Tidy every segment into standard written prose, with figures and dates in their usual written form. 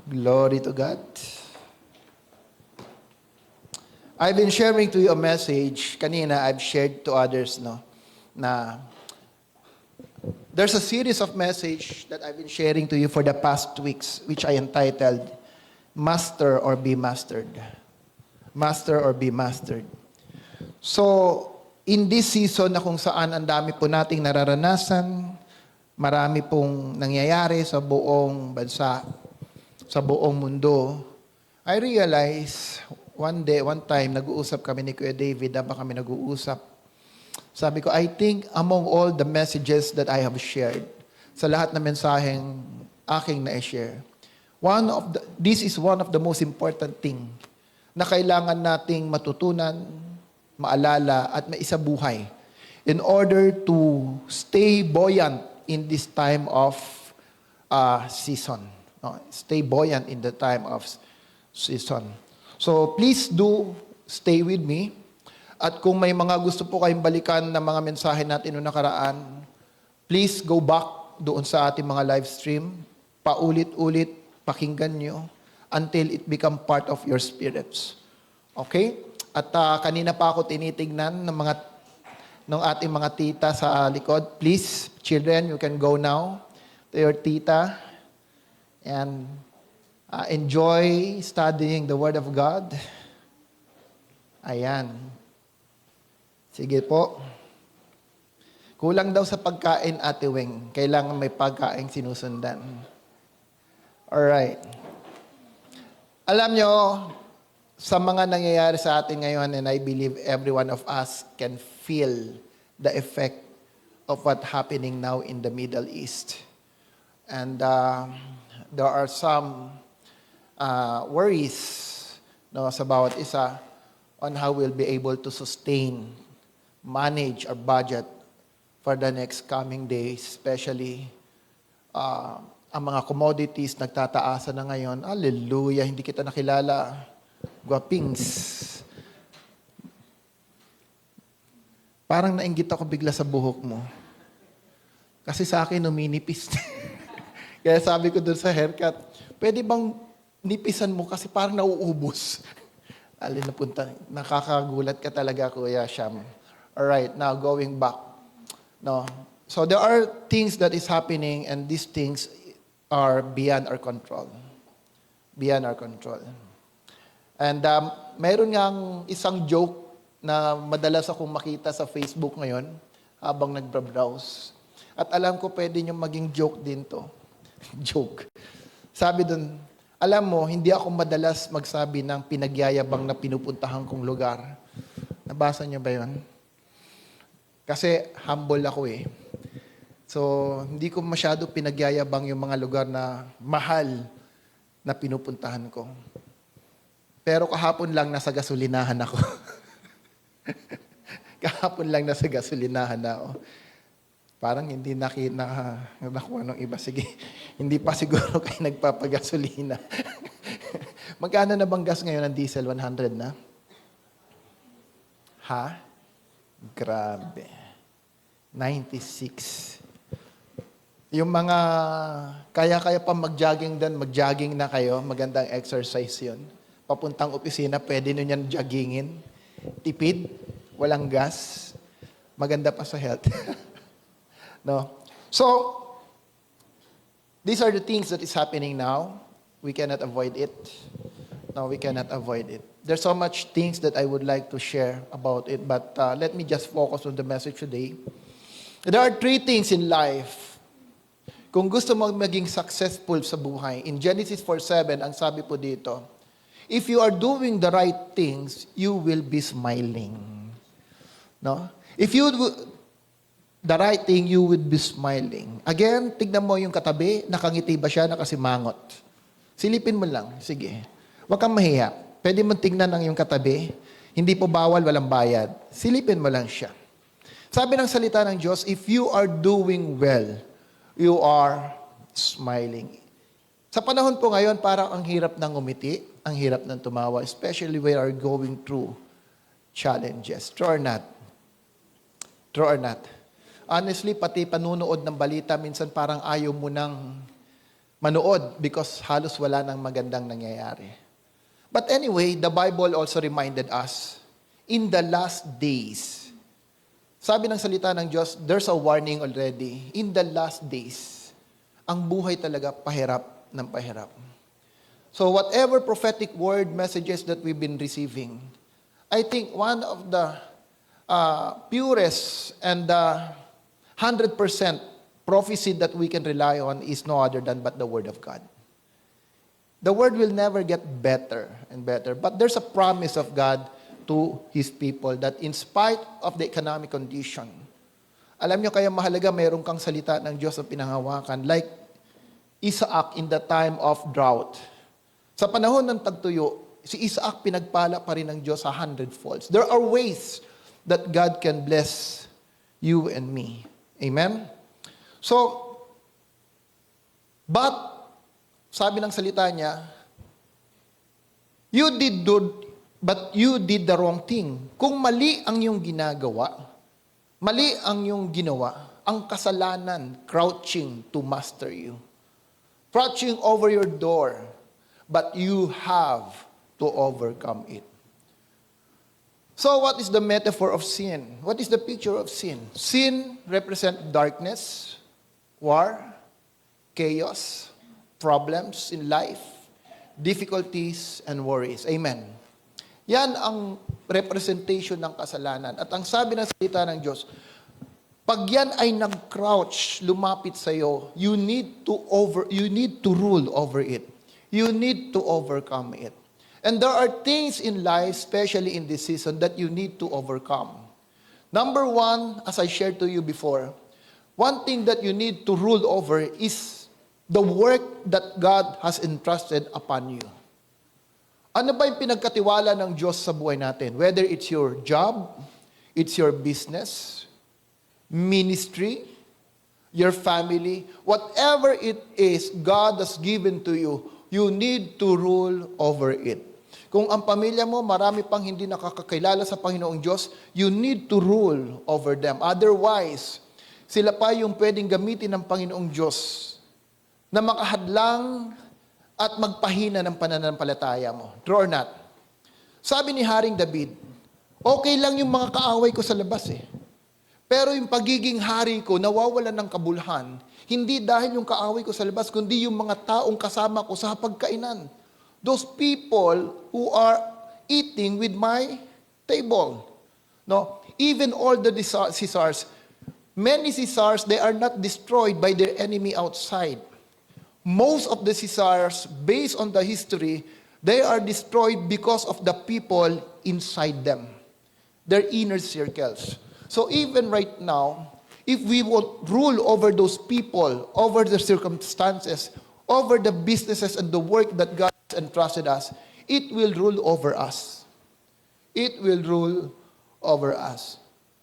Glory to God. I've been sharing to you a message. Kanina, I've shared to others, na there's a series of message that I've been sharing to you for the past weeks, which I entitled, Master or Be Mastered. Master or Be Mastered. So, in this season na kung saan ang dami po nating nararanasan, marami pong nangyayari sa buong bansa, sa buong mundo, I realize, one time, nag-uusap kami ni Kuya David, habang kami nag-uusap. Sabi ko, I think among all the messages that I have shared, sa lahat ng mensaheng aking na-share, this is one of the most important thing na kailangan nating matutunan, maalala, at maisabuhay in order to stay buoyant in this time of season. No, stay buoyant in the time of season. So please do stay with me. At kung may mga gusto po kayong balikan na mga mensahe natin noong nakaraan, please go back doon sa ating mga live stream. Paulit-ulit, pakinggan nyo until it become part of your spirits. Okay? At kanina pa ako tinitignan ng ating mga tita sa likod. Please, children, you can go now to your tita and enjoy studying the Word of God. Ayan. Sige po. Kulang daw sa pagkain, Ate Weng. Kailangan may pagkain sinusundan. Alright. Alam nyo, sa mga nangyayari sa atin ngayon, and I believe every one of us can feel the effect of what's happening now in the Middle East. And there are some worries sa bawat isa on how we'll be able to sustain, manage our budget for the next coming days, especially ang mga commodities nagtataasa na ngayon. Hallelujah, hindi kita nakilala. Guwapings. Parang nainggit ako bigla sa buhok mo. Kasi sa akin, numinipis. Kaya sabi ko dun sa haircut, pwede bang nipisan mo kasi parang nauubos. Alin na punta. Nakakagulat ka talaga, Kuya Sham. Alright, now going back. No. So there are things that is happening and these things are beyond our control. Beyond our control. And mayroon ngang isang joke na madalas akong makita sa Facebook ngayon habang nagbrowse. At alam ko pwede nyo maging joke din to. Joke. Sabi dun, alam mo, hindi ako madalas magsabi ng pinagyayabang na pinupuntahan kong lugar. Nabasa nyo ba yun? Kasi humble ako eh. So, hindi ko masyado pinagyayabang yung mga lugar na mahal na pinupuntahan ko. Pero kahapon lang nasa gasolinahan ako. Kahapon lang nasa gasolinahan ako. Parang hindi nakuha ng iba. Sige, hindi pa siguro kayo nagpapagasolina. Magkano na bang gas ngayon ng diesel? 100 na? Ha? Grabe. 96. Yung mga kaya pa mag-jogging doon, mag-jogging na kayo. Magandang exercise yun. Papuntang opisina, pwede nyo yan joggingin. Tipid, walang gas. Maganda pa sa health. No? So, these are the things that is happening now. We cannot avoid it. No, we cannot avoid it. There's so much things that I would like to share about it, but let me just focus on the message today. There are 3 things in life. Kung gusto mo maging successful sa buhay, in Genesis 4:7, ang sabi po dito, if you are doing the right things, you will be smiling. No? If you do the right thing, you would be smiling. Again, tignan mo yung katabi, nakangiti ba siya, nakasimangot. Silipin mo lang, sige. Huwag kang mahiya. Pwede mo tignan ang yung katabi, hindi po bawal, walang bayad. Silipin mo lang siya. Sabi ng salita ng Diyos, if you are doing well, you are smiling. Sa panahon po ngayon, parang ang hirap ng umiti, ang hirap ng tumawa, especially when we are going through challenges. True or not? True or not? Honestly, pati panunood ng balita, minsan parang ayaw mo nang manood because halos wala nang magandang nangyayari. But anyway, the Bible also reminded us, in the last days, sabi ng salita ng Diyos, there's a warning already. In the last days, ang buhay talaga pahirap ng pahirap. So whatever prophetic word messages that we've been receiving, I think one of the purest and 100% prophecy that we can rely on is no other than but the Word of God. The Word will never get better and better, but there's a promise of God to His people that in spite of the economic condition, alam nyo kaya mahalaga mayroon kang salita ng Diyos na pinangahawakan, like Isaac in the time of drought. Sa panahon ng tagtuyo, si Isaac pinagpala pa rin ng Diyos 100-folds. There are ways that God can bless you and me. Amen? So, but, sabi ng salita niya, but you did the wrong thing. Kung mali ang iyong ginagawa, mali ang iyong ginawa, ang kasalanan, crouching to master you. Crouching over your door, but you have to overcome it. So what is the metaphor of sin? What is the picture of sin? Sin represents darkness, war, chaos, problems in life, difficulties, and worries. Amen. Yan ang representation ng kasalanan. At ang sabi ng salita ng Diyos, pag yan ay nag-crouch, lumapit sa iyo, you need to rule over it. You need to overcome it. And there are things in life, especially in this season, that you need to overcome. Number one, as I shared to you before, one thing that you need to rule over is the work that God has entrusted upon you. Ano ba yung pinagkatiwala ng Diyos sa buhay natin? Whether it's your job, it's your business, ministry, your family, whatever it is God has given to you, you need to rule over it. Kung ang pamilya mo, marami pang hindi nakakakilala sa Panginoong Diyos, you need to rule over them. Otherwise, sila pa yung pwedeng gamitin ng Panginoong Diyos na makahadlang at magpahina ng pananampalataya mo. True or not? Sabi ni Haring David, okay lang yung mga kaaway ko sa labas eh. Pero yung pagiging hari ko, nawawalan ng kabulhan, hindi dahil yung kaaway ko sa labas, kundi yung mga taong kasama ko sa pagkainan. Those people who are eating with my table. No? Even all the Caesars, many Caesars, they are not destroyed by their enemy outside. Most of the Caesars, based on the history, they are destroyed because of the people inside them, their inner circles. So even right now, if we will rule over those people, over the circumstances, over the businesses and the work that God has entrusted us, it will rule over us. It will rule over us.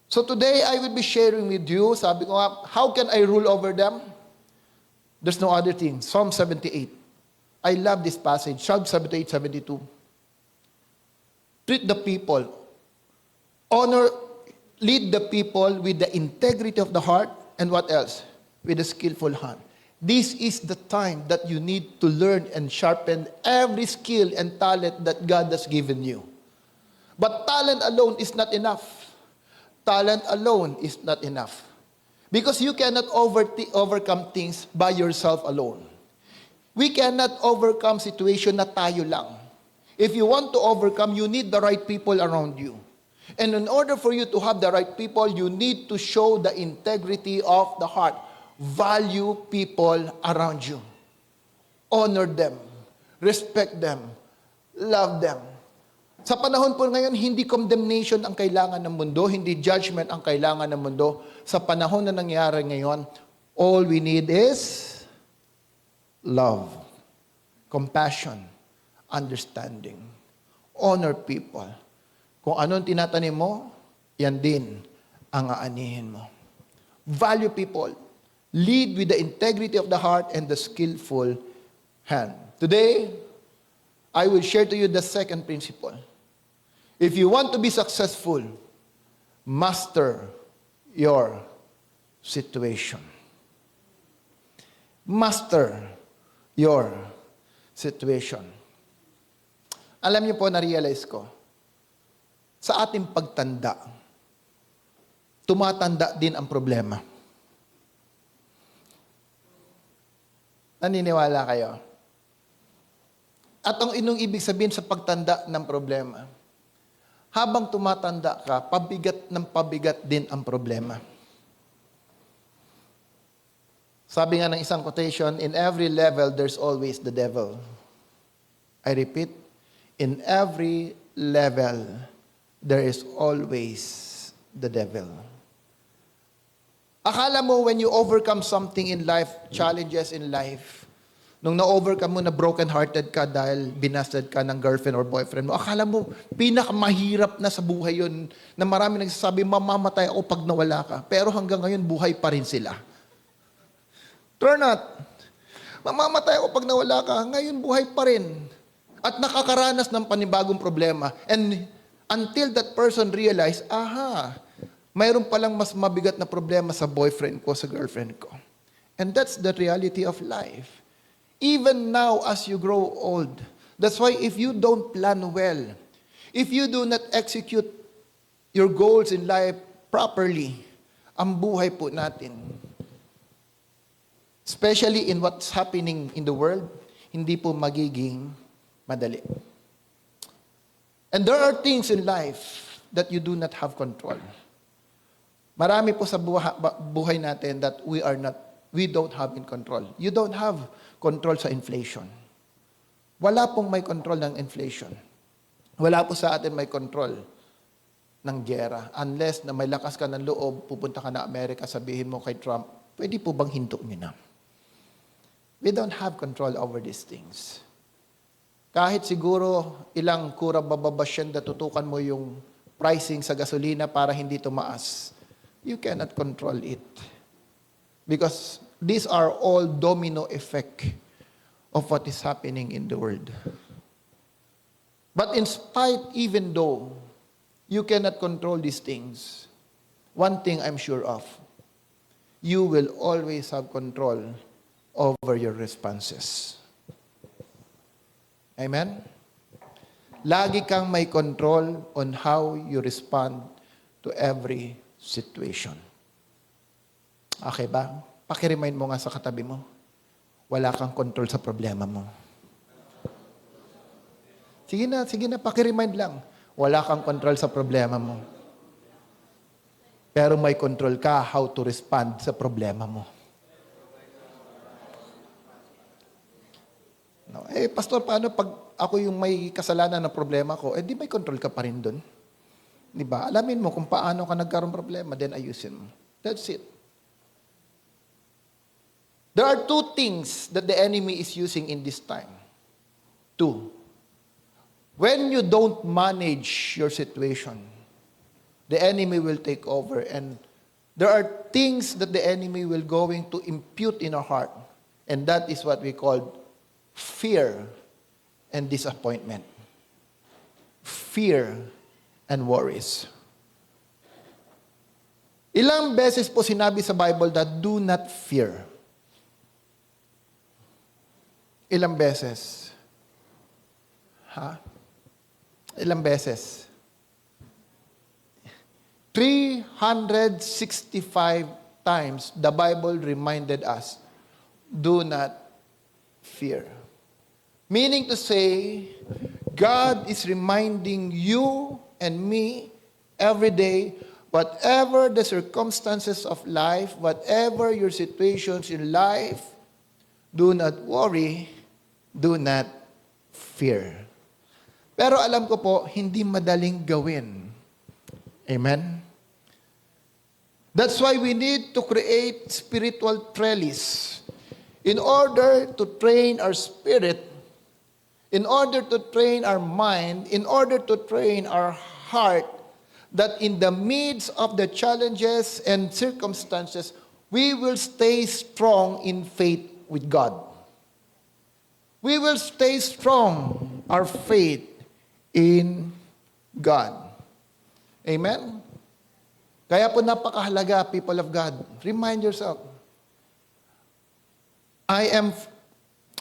So today, I will be sharing with you, sabi ko nga, how can I rule over them? There's no other thing. Psalm 78. I love this passage. Psalm 78, 72. Treat the people. Lead the people with the integrity of the heart. And what else? With a skillful hand. This is the time that you need to learn and sharpen every skill and talent that God has given you. But talent alone is not enough. Talent alone is not enough. Because you cannot overcome things by yourself alone. We cannot overcome situation na tayo lang. If you want to overcome, you need the right people around you. And in order for you to have the right people, you need to show the integrity of the heart. Value people around you. Honor them. Respect them. Love them. Sa panahon po ngayon, hindi condemnation ang kailangan ng mundo, hindi judgment ang kailangan ng mundo. Sa panahon na nangyari ngayon, all we need is love, compassion, understanding. Honor people. Kung anong tinatanim mo, yan din ang aanihin mo. Value people. Lead with the integrity of the heart and the skillful hand. Today, I will share to you the second principle. If you want to be successful, master your situation. Master your situation. Alam niyo po, na-realize ko, sa ating pagtanda, tumatanda din ang problema. Naniniwala kayo? At ang inong ibig sabihin sa pagtanda ng problema, habang tumatanda ka, pabigat ng pabigat din ang problema. Sabi nga ng isang quotation, in every level, there's always the devil. I repeat, in every level, there is always the devil. Akala mo when you overcome something in life, challenges in life, nung na-overcome mo na broken-hearted ka dahil binasted ka ng girlfriend or boyfriend mo, akala mo pinakamahirap na sa buhay yun na marami nagsasabi, mamamatay ako pag nawala ka. Pero hanggang ngayon, buhay pa rin sila. Turn out. Mamamatay ako pag nawala ka, ngayon buhay pa rin. At nakakaranas ng panibagong problema. And until that person realize, mayroon palang mas mabigat na problema sa boyfriend ko, sa girlfriend ko. And that's the reality of life. Even now as you grow old. That's why if you don't plan well, if you do not execute your goals in life properly, ang buhay po natin, especially in what's happening in the world, hindi po magiging madali. And there are things in life that you do not have control. Marami po sa buhay natin that we don't have in control. You don't have control sa inflation. Wala pong may control ng inflation. Wala po sa atin may control ng giyera. Unless na may lakas ka ng loob, pupunta ka na Amerika, sabihin mo kay Trump, pwede po bang hinto niyo na? We don't have control over these things. Kahit siguro ilang kura bababasyan na tutukan mo yung pricing sa gasolina para hindi tumaas, you cannot control it. Because these are all domino effect of what is happening in the world. But in spite, even though you cannot control these things, one thing I'm sure of, you will always have control over your responses. Amen? Lagi kang may control on how you respond to every situation. Okay ba? Pakiremind mo nga sa katabi mo. Wala kang control sa problema mo. Sige na, pakiremind lang. Wala kang control sa problema mo. Pero may control ka how to respond sa problema mo. No. Pastor, paano pag ako yung may kasalanan ng problema ko? Di may control ka pa rin dun. Di ba? Alamin mo kung paano ka nagkaroon problema, then ayusin mo. That's it. There are two things that the enemy is using in this time. Two. When you don't manage your situation, the enemy will take over, and there are things that the enemy will going to impute in our heart, and that is what we call fear and disappointment. Fear and worries. Ilang beses po sinabi sa Bible that do not fear. Ilang beses? Ilang beses? 365 times the Bible reminded us, do not fear. Meaning to say, God is reminding you and me every day, whatever the circumstances of life, whatever your situations in life, do not worry, do not fear. Pero alam ko po, hindi madaling gawin. Amen? That's why we need to create spiritual trellis in order to train our spirit, in order to train our mind, in order to train our heart, that in the midst of the challenges and circumstances, we will stay strong in faith with God. We will stay strong, our faith in God. Amen? Kaya po napakahalaga, people of God, remind yourself,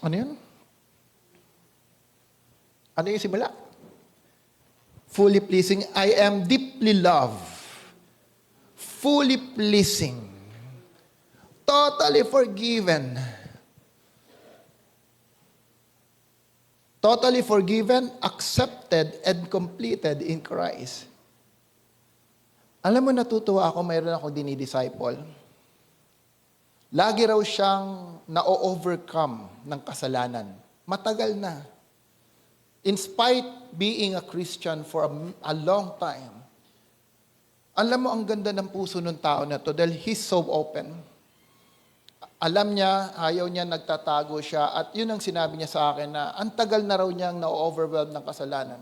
Ano yun? Ano yung simula? Fully pleasing. I am deeply loved. Fully pleasing. Totally forgiven. Totally forgiven, accepted, and completed in Christ. Alam mo, natutuwa ako, mayroon akong dinidisciple. Lagi raw siyang na-overcome ng kasalanan. Matagal na. In spite being a Christian for a long time, alam mo, ang ganda ng puso ng tao na to dahil he's so open. Alam niya, ayaw niya, nagtatago siya, at yun ang sinabi niya sa akin na ang tagal na raw niyang na-overwhelmed ng kasalanan.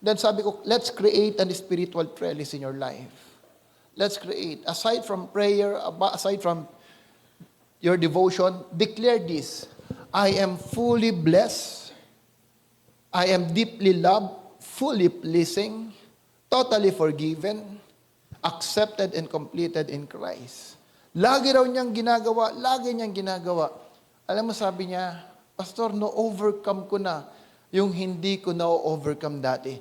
Then sabi ko, let's create a spiritual trellis in your life. Let's create. Aside from prayer, aside from your devotion, declare this. I am fully blessed. I am deeply loved, fully pleasing, totally forgiven, accepted and completed in Christ. Lagi raw niyang ginagawa, Alam mo, sabi niya, Pastor, no-overcome ko na yung hindi ko na-overcome dati.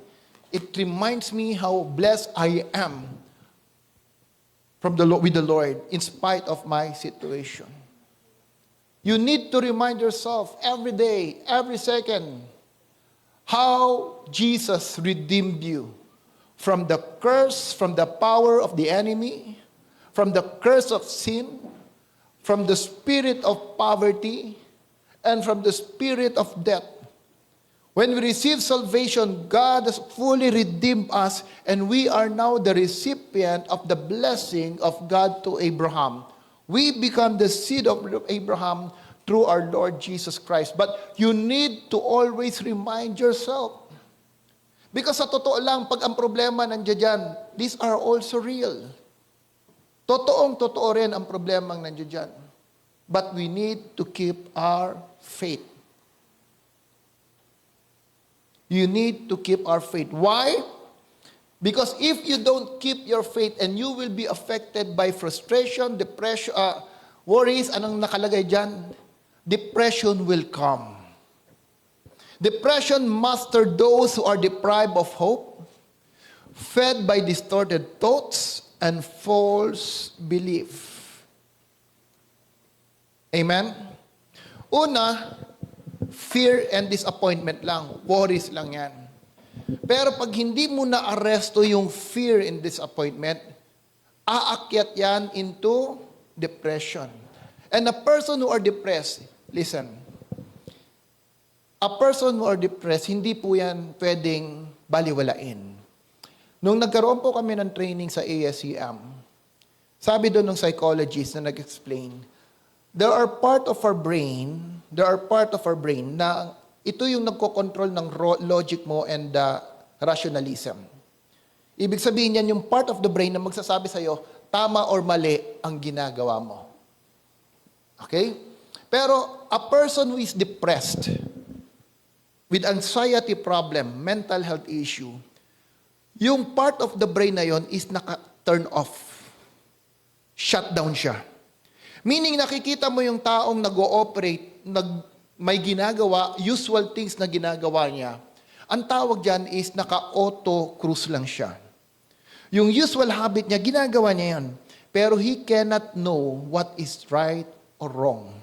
It reminds me how blessed I am with the Lord in spite of my situation. You need to remind yourself every day, every second, how Jesus redeemed you from the curse, from the power of the enemy, from the curse of sin, from the spirit of poverty, and from the spirit of death. When we receive salvation, God has fully redeemed us, and we are now the recipient of the blessing of God to Abraham. We become the seed of Abraham through our Lord Jesus Christ. But you need to always remind yourself. Because sa totoo lang, pag ang problema nandiyan dyan, these are also real. Totoo rin ang problema nandiyan dyan. But we need to keep our faith. You need to keep our faith. Why? Because if you don't keep your faith and you will be affected by frustration, depression, worries, anong nakalagay dyan? Depression will come. Depression master those who are deprived of hope, fed by distorted thoughts and false belief. Amen? Una, fear and disappointment lang. Worries lang yan. Pero pag hindi mo na-aresto yung fear and disappointment, aakyat yan into depression. And a person who are depressed, listen, a person who are depressed, hindi po yan pwedeng baliwalain. Nung nagkaroon po kami ng training sa ASEM, sabi doon ng psychologist na nag-explain, there are part of our brain na ito yung nagko-control ng logic mo and rationalism. Ibig sabihin yan yung part of the brain na magsasabi sa'yo, tama or mali ang ginagawa mo. Okay? Pero a person who is depressed, with anxiety problem, mental health issue, yung part of the brain na yon is naka-turn off. Shut down siya. Meaning nakikita mo yung taong nag-ooperate, may ginagawa, usual things na ginagawa niya. Ang tawag dyan is naka-auto cruise lang siya. Yung usual habit niya, ginagawa niya yan. Pero he cannot know what is right or wrong.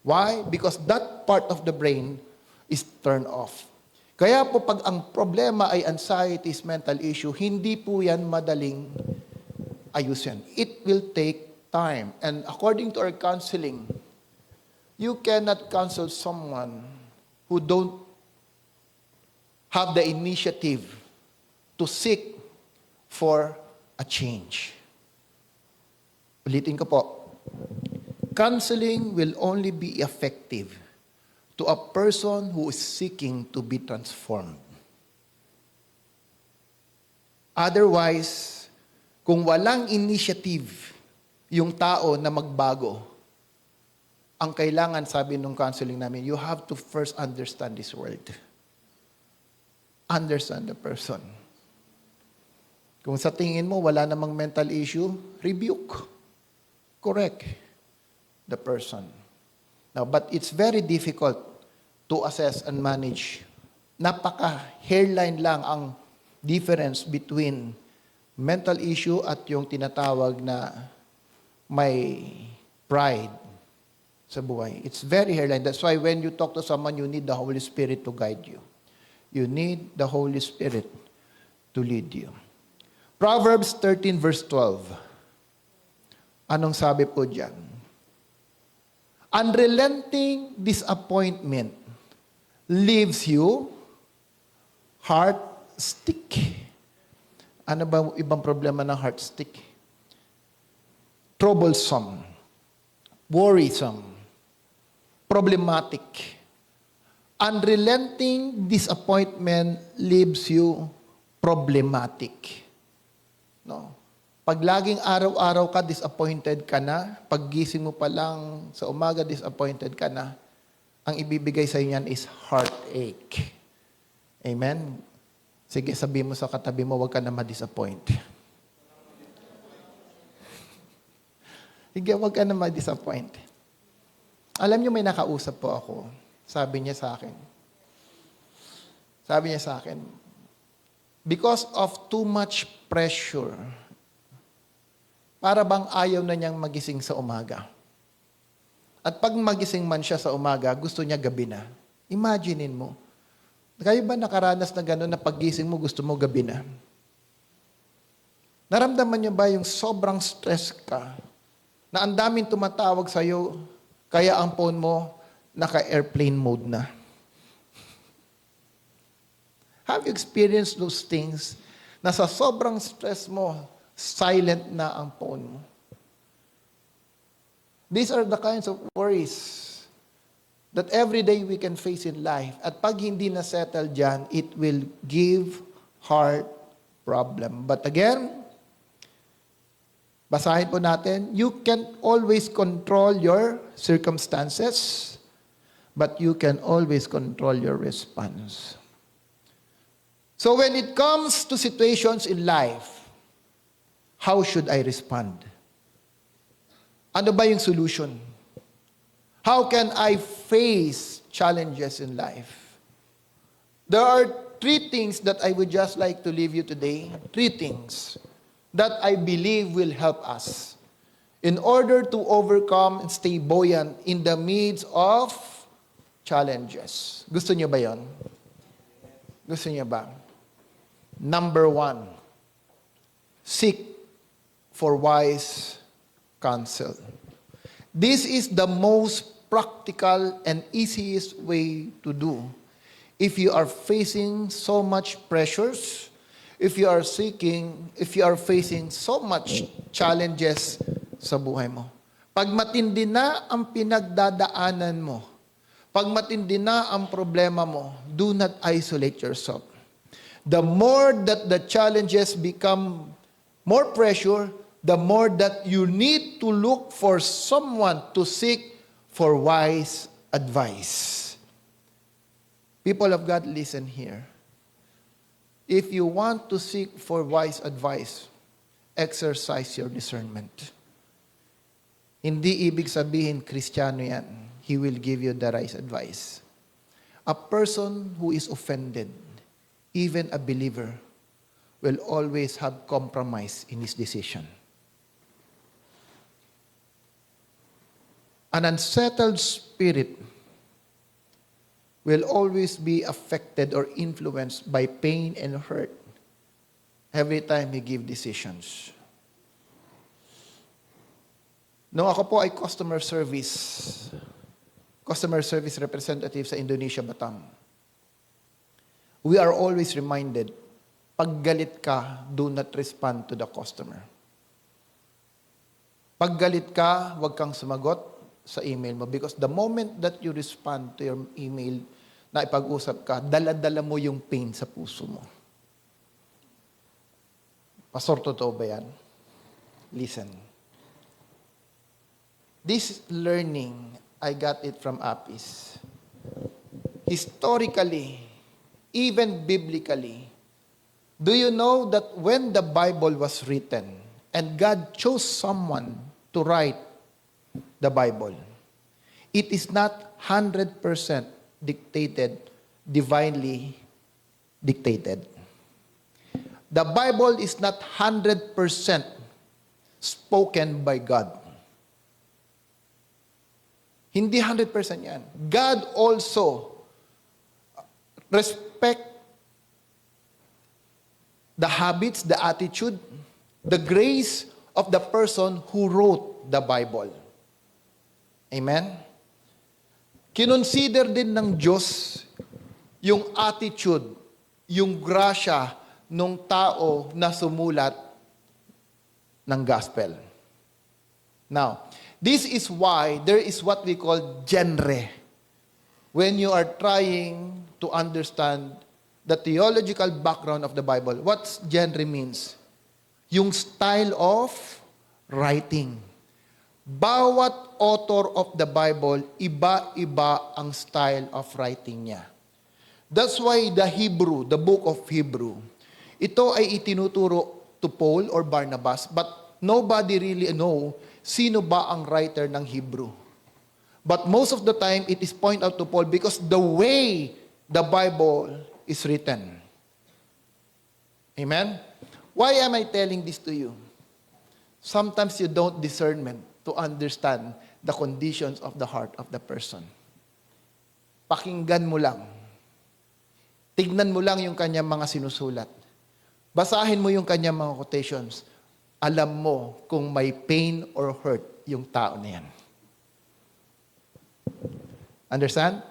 Why? Because that part of the brain is turned off. Kaya po pag ang problema ay anxiety, mental issue, hindi po yan madaling ayusin. It will take time. And according to our counseling, you cannot counsel someone who don't have the initiative to seek for a change. Ulitin ko po. Counseling will only be effective to a person who is seeking to be transformed. Otherwise, kung walang initiative yung tao na magbago, ang kailangan, sabi nung counseling namin, you have to first understand this world. Understand the person. Kung sa tingin mo wala namang mental issue, rebuke. Correct the person. Now, but it's very difficult to assess and manage. Napaka-hairline lang ang difference between mental issue at yung tinatawag na may pride sa buhay. It's very hairline. That's why when you talk to someone, you need the Holy Spirit to guide you. You need the Holy Spirit to lead you. Proverbs 13 verse 12. Anong sabi po dyan? Unrelenting disappointment leaves you heart sick. Ano ba ibang problema ng heart sick? Troublesome, worrisome, problematic. Unrelenting disappointment leaves you problematic. No? Pag laging araw-araw ka, disappointed ka na. Pag gising mo pa lang sa umaga, disappointed ka na. Ang ibibigay sa iyo niyan is heartache. Amen? Sige, sabi mo sa katabi mo, huwag ka na ma-disappoint. Sige, huwag ka na ma-disappoint. Alam niyo, may nakausap po ako. Sabi niya sa akin, because of too much pressure, para bang ayaw na niyang magising sa umaga. At pag magising man siya sa umaga, gusto niya gabi na. Imaginein mo. Kayo ba nakaranas na gano'n na paggising mo, gusto mo gabi na? Naramdaman niyo ba yung sobrang stress ka, na ang daming tumatawag sa'yo, kaya ang phone mo, naka-airplane mode na? Have you experienced those things na sa sobrang stress mo, silent na ang phone mo? These are the kinds of worries that every day we can face in life. At pag hindi na settle dyan, it will give heart problem. But again, basahin po natin, you can always control your circumstances, but you can always control your response. So when it comes to situations in life, how should I respond? Ano ba yung solution? How can I face challenges in life? There are 3 things that I would just like to leave you today. 3 things that I believe will help us in order to overcome and stay buoyant in the midst of challenges. Gusto niyo ba yon? Gusto niyo ba? Number 1, seek for wise counsel. This is the most practical and easiest way to do. If you are facing so much pressures, if you are facing so much challenges sa buhay mo. Pag matindi na ang pinagdadaanan mo, pag matindi na ang problema mo, do not isolate yourself. The more that the challenges become more pressure, the more that you need to look for someone to seek for wise advice. People of God, listen here. If you want to seek for wise advice, exercise your discernment. Hindi ibig sabihin, Kristiyano yan. He will give you the right advice. A person who is offended, even a believer, will always have compromise in his decision. An unsettled spirit will always be affected or influenced by pain and hurt every time he give decisions. Nung ako po ay customer service representative sa Indonesia, Batam, we are always reminded, pag galit ka, do not respond to the customer. Pag galit ka, huwag kang sumagot sa email mo, because the moment that you respond to your email na ipag-usap ka, dala-dala mo yung pain sa puso mo. Pastor, totoo ba yan? Listen. This learning, I got it from Apis. Historically, even biblically, do you know that when the Bible was written and God chose someone to write the Bible, it is not 100% divinely dictated. The Bible is not 100% spoken by God. Hindi 100% yan. God also respect the habits, the attitude, the grace of the person who wrote the Bible. Amen? Kinonsider din ng Diyos yung attitude, yung grasya ng tao na sumulat ng gospel. Now, this is why there is what we call genre. When you are trying to understand the theological background of the Bible, what genre means? Yung style of writing. Bawat author of the Bible, iba-iba ang style of writing niya. That's why the Hebrew, the book of Hebrew, ito ay itinuturo to Paul or Barnabas, but nobody really know sino ba ang writer ng Hebrew. But most of the time, it is pointed out to Paul because the way the Bible is written. Amen? Why am I telling this to you? Sometimes you don't discernment to understand the conditions of the heart of the person. Pakinggan mo lang. Tignan mo lang yung kanyang mga sinusulat. Basahin mo yung kanyang mga quotations. Alam mo kung may pain or hurt yung tao na yan. Understand?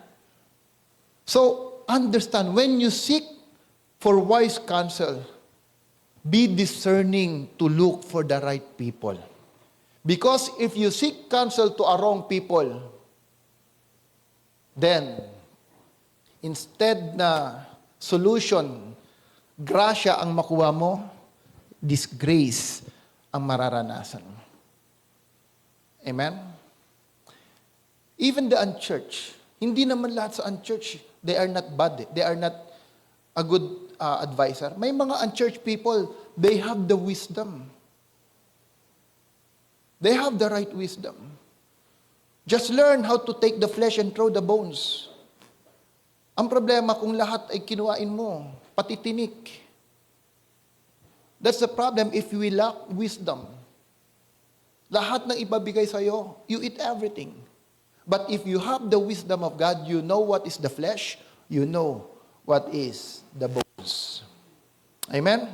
So, understand, when you seek for wise counsel, be discerning to look for the right people. Because if you seek counsel to a wrong people, then, instead na solution, grasya ang makuha mo, disgrace ang mararanasan mo. Amen? Even the unchurched, hindi naman lahat sa unchurched, they are not bad. They are not a good advisor. May mga unchurched people, they have the wisdom. They have the right wisdom. Just learn how to take the flesh and throw the bones. Ang problema kung lahat ay kinuhain mo, pati tinik. That's the problem if we lack wisdom. Lahat ng ibabigay sa'yo, you eat everything. But if you have the wisdom of God, you know what is the flesh, you know what is the bones. Amen?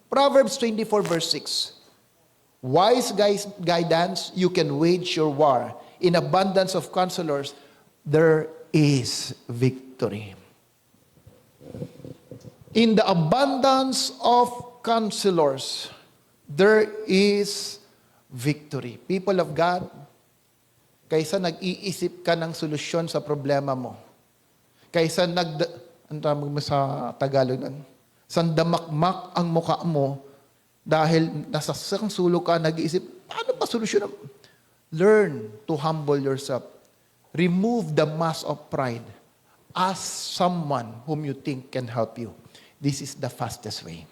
Proverbs 24 verse 6. Wise guidance, you can wage your war. In abundance of counselors, there is victory. In the abundance of counselors, there is victory. People of God, kaysa nag-iisip ka ng solusyon sa problema mo, kaysa ang tawag mo sa Tagalog nun, sandamakmak ang muka mo dahil nasa sulok ka, nag-iisip, paano pa solusyon? Learn to humble yourself. Remove the mask of pride. Ask someone whom you think can help you. This is the fastest way.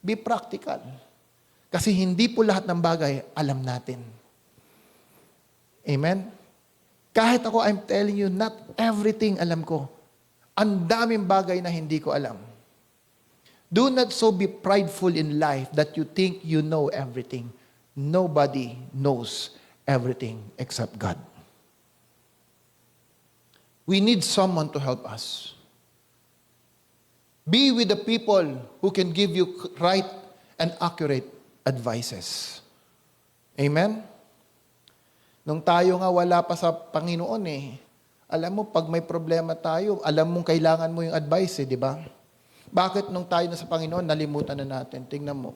Be practical. Kasi hindi po lahat ng bagay alam natin. Amen? Kahit ako, I'm telling you, not everything alam ko. Ang daming bagay na hindi ko alam. Do not so be prideful in life that you think you know everything. Nobody knows everything except God. We need someone to help us. Be with the people who can give you right and accurate advices. Amen? Nung tayo nga wala pa sa Panginoon alam mo, pag may problema tayo, alam mong kailangan mo yung advice di ba? Bakit nung tayo na sa Panginoon, nalimutan na natin? Tingnan mo.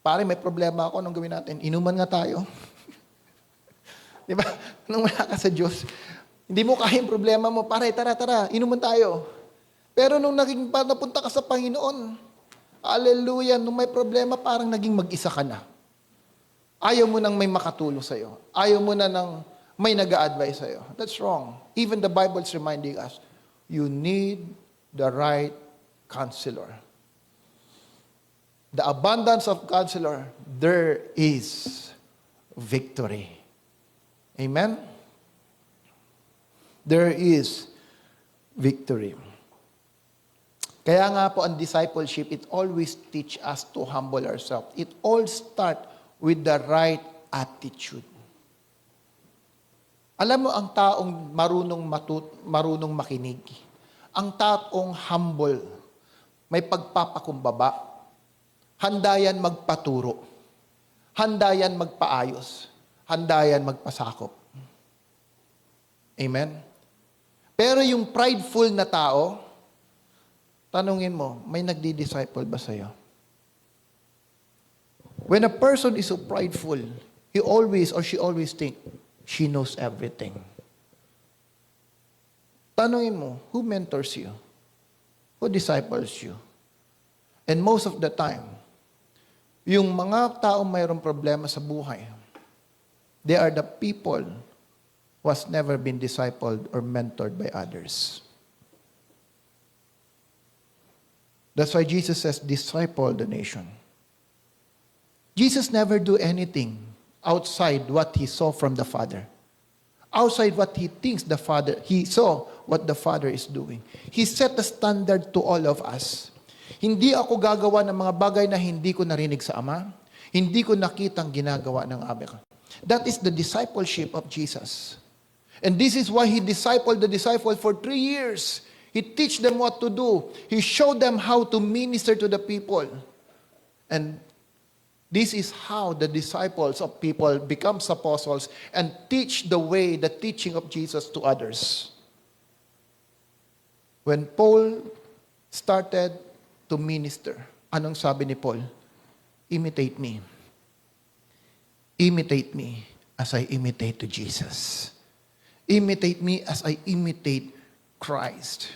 Pare, may problema ako, anong gawin natin? Inuman nga tayo. Di ba? Nung wala ka sa Diyos, hindi mo kaya yung problema mo, pare, tara, inuman tayo. Pero nung napunta ka sa Panginoon, hallelujah, nung may problema, parang naging mag-isa ka na. Ayaw mo nang may makatulong sa'yo. Ayaw mo na nang may nag-a-advise sa'yo. That's wrong. Even the Bible is reminding us, you need the right counselor. The abundance of counselor, there is victory. Amen? There is victory. Kaya nga po ang discipleship, it always teach us to humble ourselves. It all start with the right attitude. Alam mo, ang taong marunong makinig, ang taong humble, may pagpapakumbaba, handa yan magpaturo, handa yan magpaayos, handa yan magpasakop. Amen? Pero yung prideful na tao, tanungin mo, may nagdi-disciple ba sa'yo? When a person is so prideful, he always or she always think, she knows everything. Tanungin mo, who mentors you? Who disciples you? And most of the time, yung mga taong mayroong problema sa buhay, they are the people who has never been discipled or mentored by others. That's why Jesus says, disciple the nation. Jesus never do anything outside what he saw from the Father. Outside what he thinks the Father, he saw what the Father is doing. He set the standard to all of us. Hindi ako gagawa ng mga bagay na hindi ko narinig sa Ama. Hindi ko nakitang ginagawa ng Ama ko. That is the discipleship of Jesus. And this is why he discipled the disciples for 3 years. He teach them what to do. He showed them how to minister to the people. And this is how the disciples of people becomes apostles and teach the way, the teaching of Jesus to others. When Paul started to minister, anong sabi ni Paul? Imitate me. Imitate me as I imitate to Jesus. Imitate me as I imitate Christ.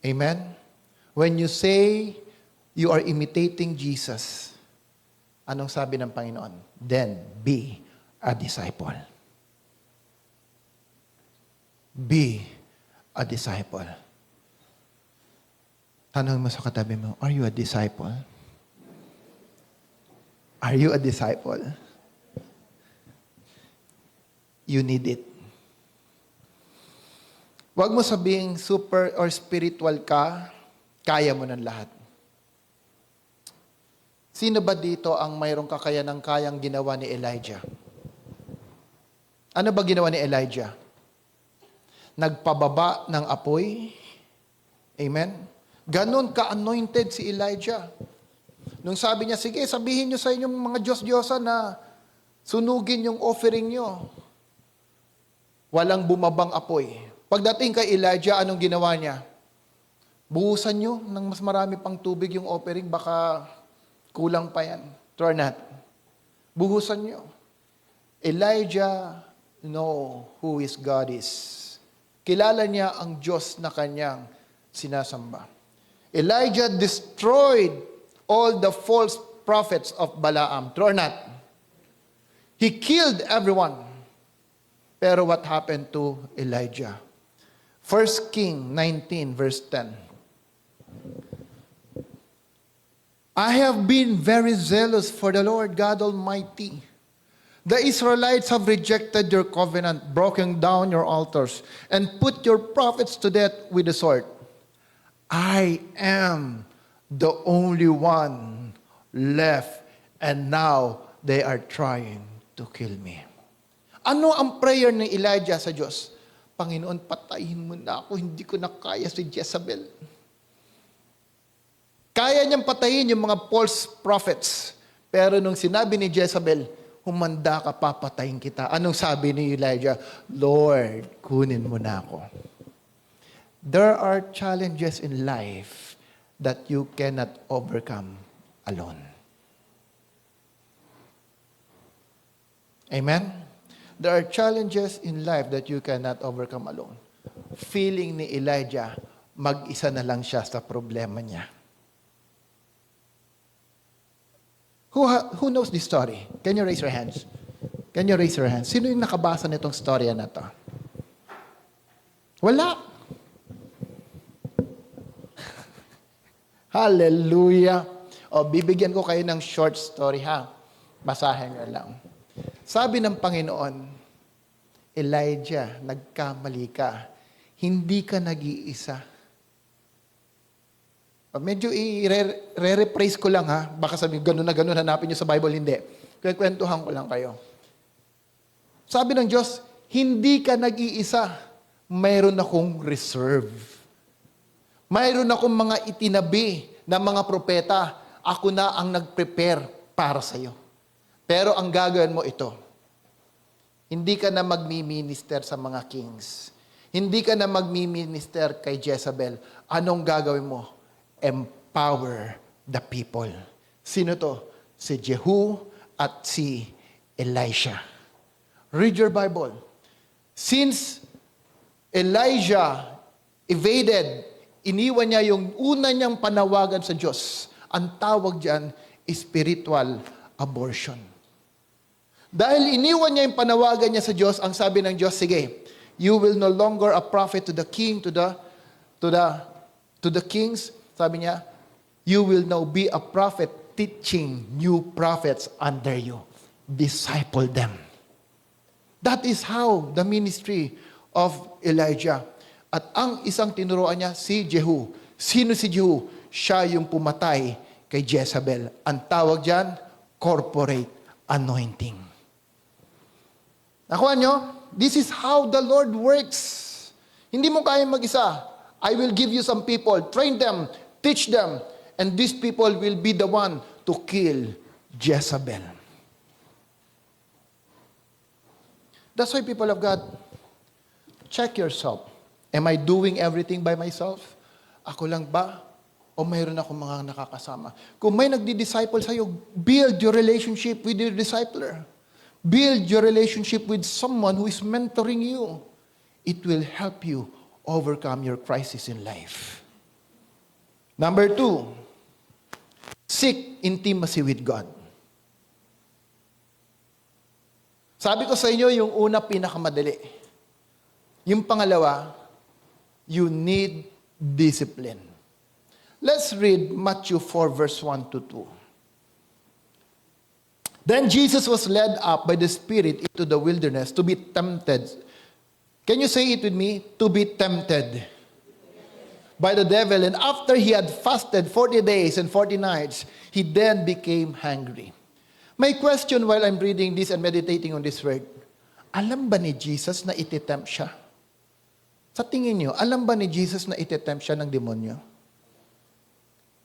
Amen? When you say you are imitating Jesus, anong sabi ng Panginoon? Then be a disciple. Be a disciple. Tanong mo sa katabi mo, are you a disciple? Are you a disciple? You need it. Huwag mo sabing super or spiritual ka, kaya mo ng lahat. Sino ba dito ang mayroong kakayanang kayang ginawa ni Elijah? Ano ba ginawa ni Elijah? Nagpababa ng apoy. Amen? Ganon ka-anointed si Elijah. Nung sabi niya, sige, sabihin niyo sa inyong mga Diyos-Diyosa na sunugin yung offering niyo. Walang bumabang apoy. Pagdating kay Elijah, anong ginawa niya? Buhusan niyo ng mas marami pang tubig yung offering, baka kulang pa yan. True or not? Buhusan niyo. Elijah know who his God is. Kilala niya ang Diyos na kanyang sinasamba. Elijah destroyed all the false prophets of Balaam. True or not? He killed everyone. Pero what happened to Elijah? 1 King 19 verse 10. I have been very zealous for the Lord God Almighty. The Israelites have rejected your covenant, broken down your altars, and put your prophets to death with the sword. I am the only one left, and now they are trying to kill me. Ano ang prayer ni Elijah sa Diyos? Panginoon, patayin mo na ako, hindi ko na kaya si Jezebel. Kaya niyang patayin yung mga false prophets. Pero nung sinabi ni Jezebel, humanda ka, papatayin kita. Anong sabi ni Elijah? Lord, kunin mo na ako. There are challenges in life that you cannot overcome alone. Amen? There are challenges in life that you cannot overcome alone. Feeling ni Elijah, mag-isa na lang siya sa problema niya. Who knows this story? Can you raise your hands? Can you raise your hands? Sino yung nakabasa nitong storya na to? Wala. Hallelujah. O, bibigyan ko kayo ng short story, ha? Basahin nyo lang. Sabi ng Panginoon, Elijah, nagkamali ka. Hindi ka nag-iisa. Medyo i-rephrase ko lang ha. Baka sabihin, ganun na hanapin nyo sa Bible. Hindi. Kwentuhan ko lang kayo. Sabi ng Diyos, hindi ka nag-iisa. Mayroon akong reserve. Mayroon akong mga itinabi na mga propeta. Ako na ang nag-prepare para sa iyo. Pero ang gagawin mo ito. Hindi ka na magmi-minister sa mga kings. Hindi ka na magmi-minister kay Jezebel. Anong gagawin mo? Empower the people. Sino to? Si Jehu at si Elisha. Read your Bible. Since Elijah evaded, iniwan niya yung una niyang panawagan sa Diyos. Ang tawag diyan, spiritual abortion. Dahil iniwan niya yung panawagan niya sa Diyos, ang sabi ng Diyos, sige, you will no longer a prophet to the king, to the kings. Sabi niya, you will now be a prophet teaching new prophets under you. Disciple them. That is how the ministry of Elijah. At ang isang tinuruan niya, si Jehu. Sino si Jehu? Siya yung pumatay kay Jezebel. Ang tawag diyan, corporate anointing. Nakuha nyo? This is how the Lord works. Hindi mo kaya mag-isa. I will give you some people, train them, teach them, and these people will be the one to kill Jezebel. That's why, people of God, check yourself. Am I doing everything by myself? Ako lang ba? O mayroon akong mga nakakasama? Kung may nagdi-disciple sa'yo, build your relationship with your discipler. Build your relationship with someone who is mentoring you. It will help you overcome your crisis in life. Number 2, seek intimacy with God. Sabi ko sa inyo, yung una pinakamadali. Yung pangalawa, you need discipline. Let's read Matthew 4 verse 1 to 2. Then Jesus was led up by the Spirit into the wilderness to be tempted. Can you say it with me? To be tempted by the devil. And after he had fasted 40 days and 40 nights, he then became hungry. My question while I'm reading this and meditating on this word, alam ba ni Jesus na ititempt siya? Sa tingin niyo, alam ba ni Jesus na ititempt siya ng demonyo?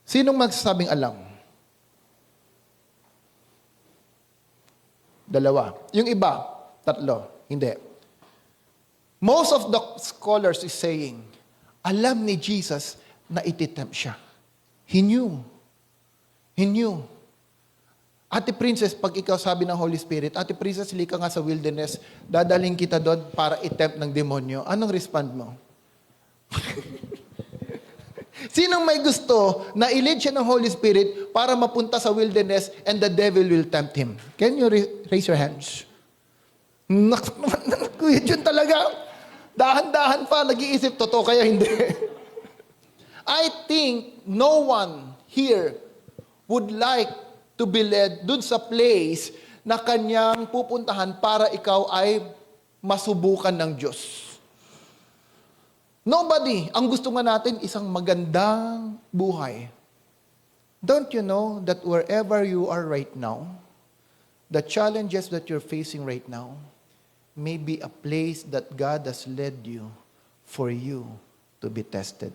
Sinong magsasabing alam? Dalawa. Yung iba, tatlo. Hindi. Most of the scholars is saying, alam ni Jesus na ititempt siya. He knew. He knew. Ate Princess, pag ikaw sabi ng Holy Spirit, Ate Princess, lika nga sa wilderness, dadaling kita doon para itempt ng demonyo. Anong respond mo? Sinong may gusto na i-lead siya ng Holy Spirit para mapunta sa wilderness and the devil will tempt him? Can you raise your hands? Kuya Jun talaga. Dahan-dahan pa, nag-iisip, totoo kaya hindi. I think no one here would like to be led dun sa place na kanyang pupuntahan para ikaw ay masubukan ng Diyos. Nobody. Ang gusto nga natin, isang magandang buhay. Don't you know that wherever you are right now, the challenges that you're facing right now may be a place that God has led you for you to be tested.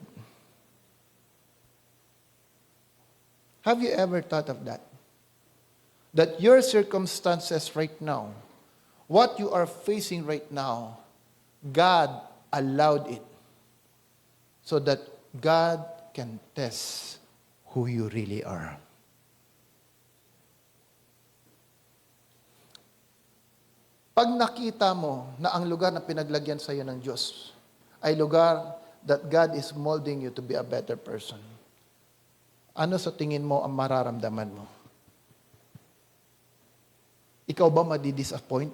Have you ever thought of that? That your circumstances right now, what you are facing right now, God allowed it so that God can test who you really are. Pag nakita mo na ang lugar na pinaglagyan sa iyo ng Diyos ay lugar that God is molding you to be a better person, ano sa tingin mo ang mararamdaman mo? Ikaw ba madi-disappoint?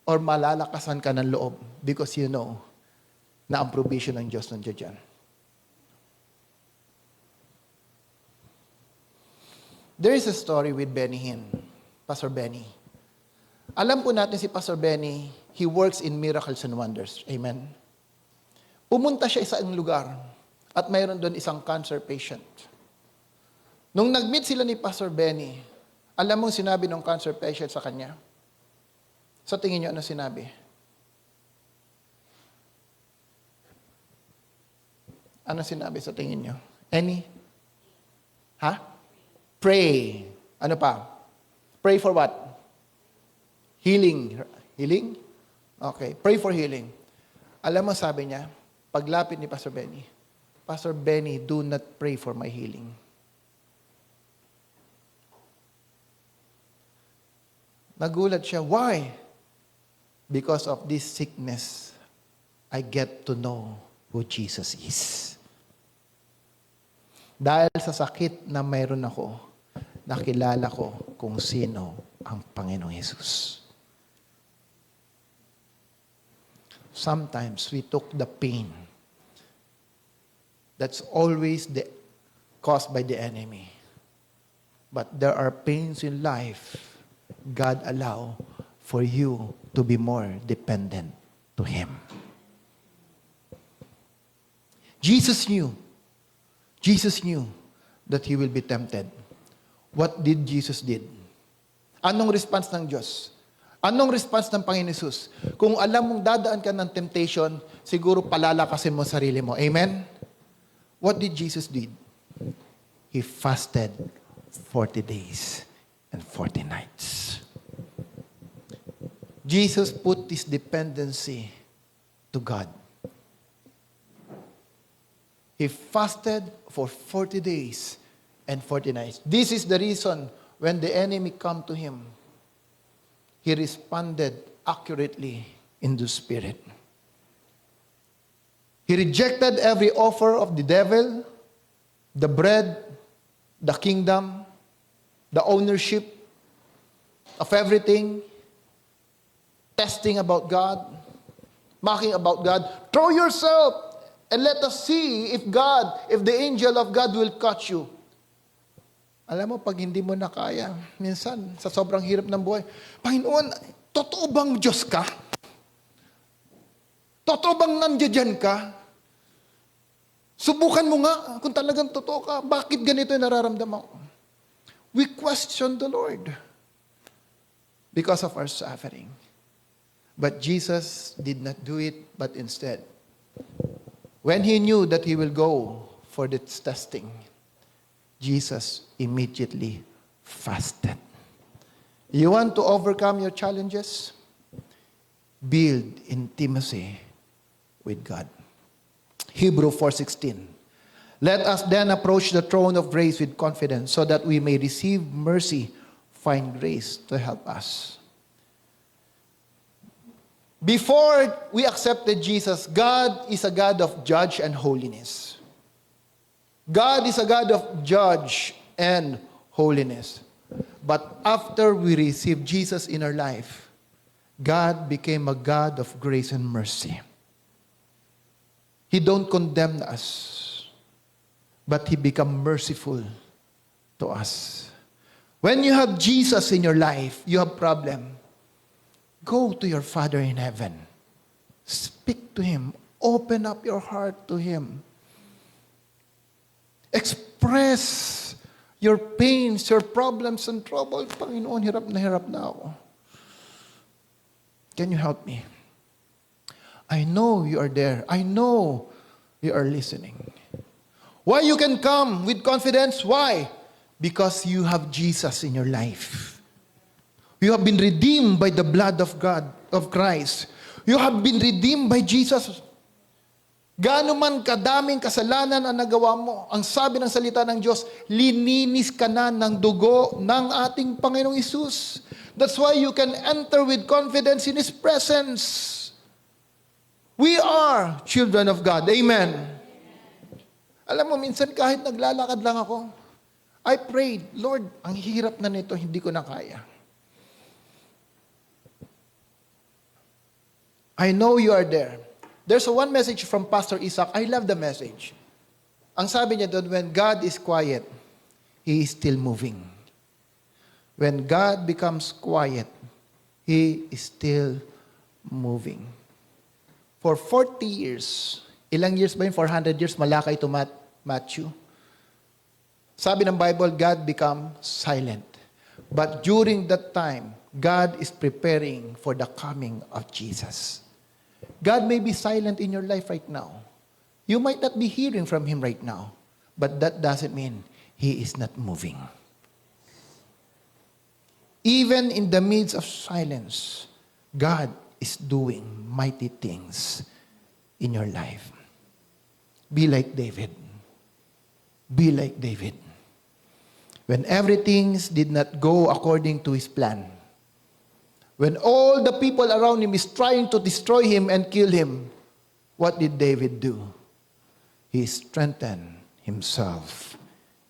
Or malalakasan ka ng loob because you know na ang provision ng Diyos nandiyan dyan? There is a story with Benny Hinn, Pastor Benny. Alam po natin si Pastor Benny, He works in miracles and wonders. Amen? Pumunta siya sa isang lugar at mayroon doon isang cancer patient. Nung nag-meet sila ni Pastor Benny, alam mong sinabi ng cancer patient sa kanya? Sa tingin niyo, ano sinabi? Ano sinabi sa tingin niyo? Any? Ha? Pray. Ano pa? Pray for what? Healing. Healing? Okay. Pray for healing. Alam mo, sabi niya, paglapit ni Pastor Benny, do not pray for my healing. Nagulat siya. Why? Because of this sickness, I get to know who Jesus is. Dahil sa sakit na mayroon ako, nakilala ko kung sino ang Panginoong Jesus. Sometimes we took the pain that's always caused by the enemy. But there are pains in life God allow for you to be more dependent to Him. Jesus knew that He will be tempted. What did Jesus did? Anong response ng Diyos? Anong response ng Panginoon Jesus? Kung alam mong dadaan ka ng temptation, siguro palalakasin mo sarili mo. Amen? What did Jesus did? He fasted 40 days and 40 nights. Jesus put His dependency to God. He fasted for 40 days and 40 nights. This is the reason when the enemy come to Him, He responded accurately in the Spirit. He rejected every offer of the devil, the bread, the kingdom, the ownership of everything, testing about God, mocking about God. Throw yourself and let us see if the angel of God will catch you. Alam mo, pag hindi mo na kaya, minsan, sa sobrang hirap ng buhay, Panginoon, totoo bang Diyos ka? Totoo bang nandiyan ka? Subukan mo nga kung talagang totoo ka. Bakit ganito yung nararamdaman ko? We question the Lord because of our suffering. But Jesus did not do it, but instead, when He knew that He will go for this testing, Jesus immediately fasted. You want to overcome your challenges? Build intimacy with God. Hebrews 4:16. Let us then approach the throne of grace with confidence so that we may receive mercy, find grace to help us. Before we accepted Jesus, God is a God of judge and holiness. God is a God of judge and holiness. But after we received Jesus in our life, God became a God of grace and mercy. He don't condemn us, but He become merciful to us. When you have Jesus in your life, you have problem. Go to your Father in heaven. Speak to Him. Open up your heart to Him. Express your pains, your problems and trouble. Panginoon, hirap na ako. Can you help me? I know you are there. I know you are listening. Why you can come with confidence? Why? Because you have Jesus in your life. You have been redeemed by the blood of God, of Christ. You have been redeemed by Jesus. Gaano man kadaming kasalanan ang nagawa mo, ang sabi ng salita ng Diyos, lininis ka na ng dugo ng ating Panginoong Hesus. That's why you can enter with confidence in His presence. We are children of God. Amen. Alam mo, minsan kahit naglalakad lang ako, I prayed, Lord, ang hirap na nito, hindi ko na kaya. I know you are there. There's one message from Pastor Isaac. I love the message. Ang sabi niya doon, when God is quiet, He is still moving. When God becomes quiet, He is still moving. For 40 years, ilang years ba yun? 400 years, malakay to Matthew. Sabi ng Bible, God become silent. But during that time, God is preparing for the coming of Jesus. God may be silent in your life right now. You might not be hearing from Him right now, but that doesn't mean He is not moving. Even in the midst of silence, God is doing mighty things in your life. Be like David. Be like David. When everything did not go according to his plan, when all the people around him is trying to destroy him and kill him, what did David do? He strengthened himself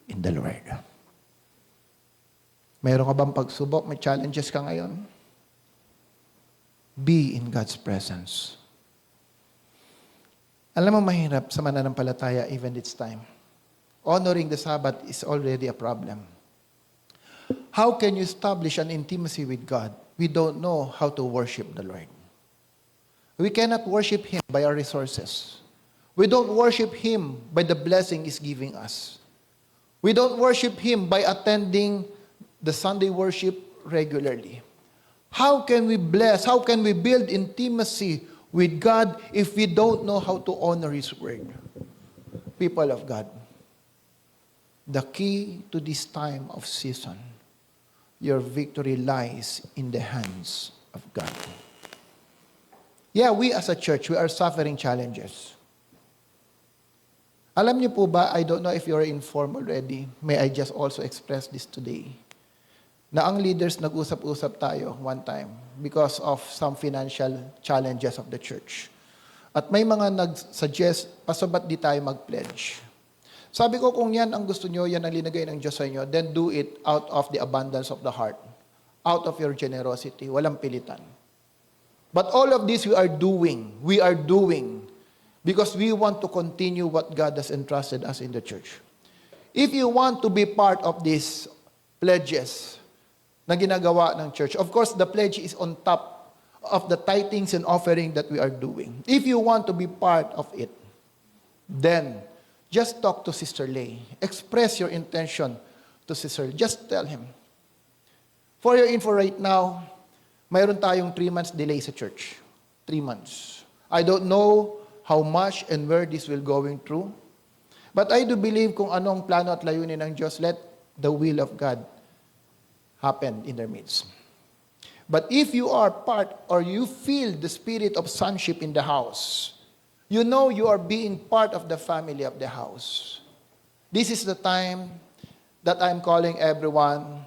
in the Lord. Mayroon ka bang pagsubok? May challenges ka ngayon? Be in God's presence. Alam mo, mahirap sa mananampalataya even this time. Honoring the Sabbath is already a problem. How can you establish an intimacy with God? We don't know how to worship the Lord. We cannot worship Him by our resources. We don't worship Him by the blessing He's giving us. We don't worship Him by attending the Sunday worship regularly. How can we bless? How can we build intimacy with God if we don't know how to honor His word? People of God, the key to this time of season, your victory lies in the hands of God. Yeah, we as a church, we are suffering challenges. Alam niyo po ba, I don't know if you're informed already, may I just also express this today, na ang leaders nag-usap-usap tayo one time because of some financial challenges of the church. At may mga nag-suggest, paso ba't di tayo mag-pledge? Sabi ko, kung yan ang gusto nyo, yan ang linagay ng Diyos sa inyo, then do it out of the abundance of the heart, out of your generosity, walang pilitan. But all of this we are doing because we want to continue what God has entrusted us in the church. If you want to be part of these pledges na ginagawa ng church, of course, the pledge is on top of the tithings and offering that we are doing. If you want to be part of it, then just talk to Sister Lay. Express your intention to Sister Lay. Just tell him. For your info right now, mayroon tayong 3 months delay sa church. 3 months. I don't know how much and where this will going through. But I do believe kung anong plano at layunin ng Diyos, let the will of God happen in their midst. But if you are part or you feel the spirit of sonship in the house, you know you are being part of the family of the house. This is the time that I'm calling everyone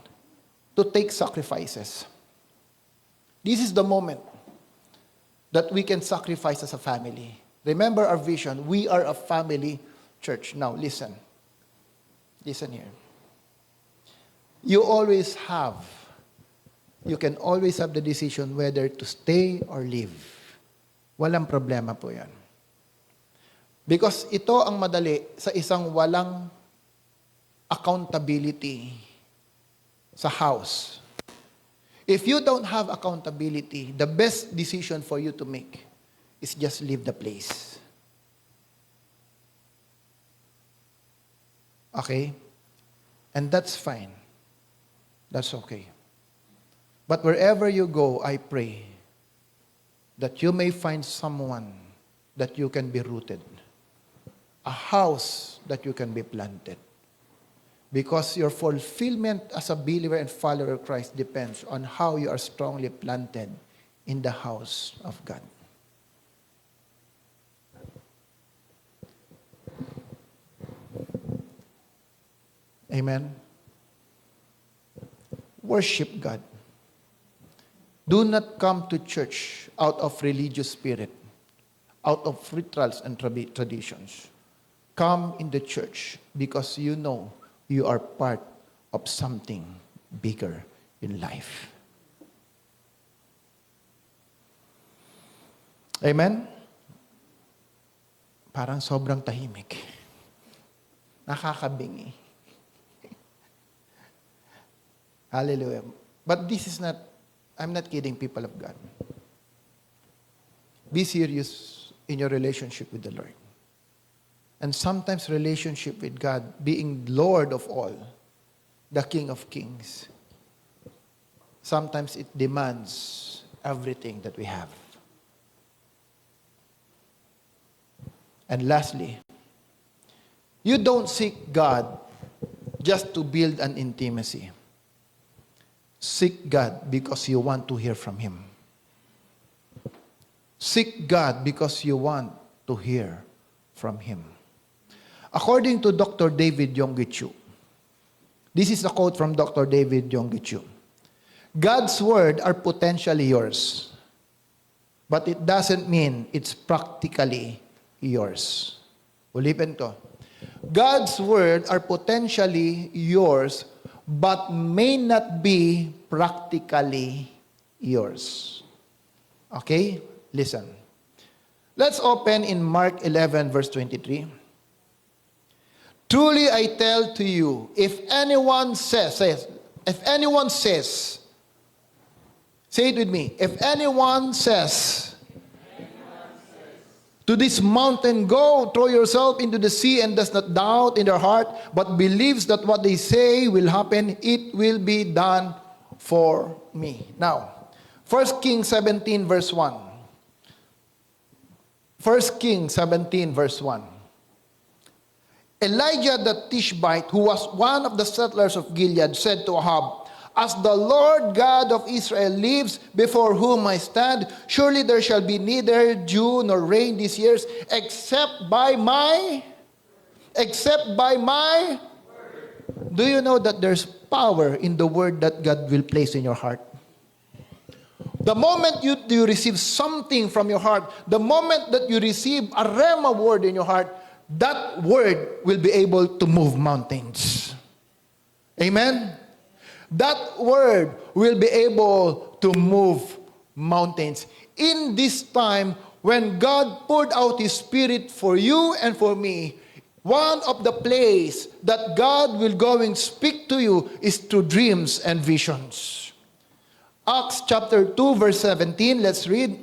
to take sacrifices. This is the moment that we can sacrifice as a family. Remember our vision. We are a family church. Now, listen. Listen here. You can always have the decision whether to stay or leave. Walang problema po yan. Because ito ang madali sa isang walang accountability sa house. If you don't have accountability, the best decision for you to make is just leave the place. Okay? And that's fine. That's okay. But wherever you go, I pray that you may find someone that you can be rooted. A house that you can be planted. Because your fulfillment as a believer and follower of Christ depends on how you are strongly planted in the house of God. Amen? Worship God. Do not come to church out of religious spirit, out of rituals and traditions. Come in the church because you know you are part of something bigger in life. Amen? Parang sobrang tahimik. Nakakabingi. Hallelujah. But this is not, I'm not kidding, people of God. be serious in your relationship with the Lord. And sometimes relationship with God, being Lord of all, the King of Kings, sometimes it demands everything that we have. And lastly, you don't seek God just to build an intimacy. Seek God because you want to hear from Him. Seek God because you want to hear from Him. According to Dr. David Yonggi, this is a quote from Dr. David Yonggi. God's word are potentially yours, but it doesn't mean it's practically yours. Ulitin ko. God's word are potentially yours, but may not be practically yours. Okay? Listen. Let's open in Mark 11, verse 23. Truly I tell to you, if anyone says, say it with me, if anyone says to this mountain, go, throw yourself into the sea, and does not doubt in their heart, but believes that what they say will happen, it will be done for me. Now, 1 Kings 17, verse 1. 1 Kings 17, verse 1. Elijah the Tishbite, who was one of the settlers of Gilead, said to Ahab, as the Lord God of Israel lives, before whom I stand, surely there shall be neither dew nor rain these years, except by my word. Do you know that there's power in the word that God will place in your heart? The moment you receive something from your heart, the moment that you receive a rhema word in your heart, that word will be able to move mountains. Amen? That word will be able to move mountains. In this time, when God poured out His Spirit for you and for me, one of the places that God will go and speak to you is through dreams and visions. Acts chapter 2, verse 17, let's read.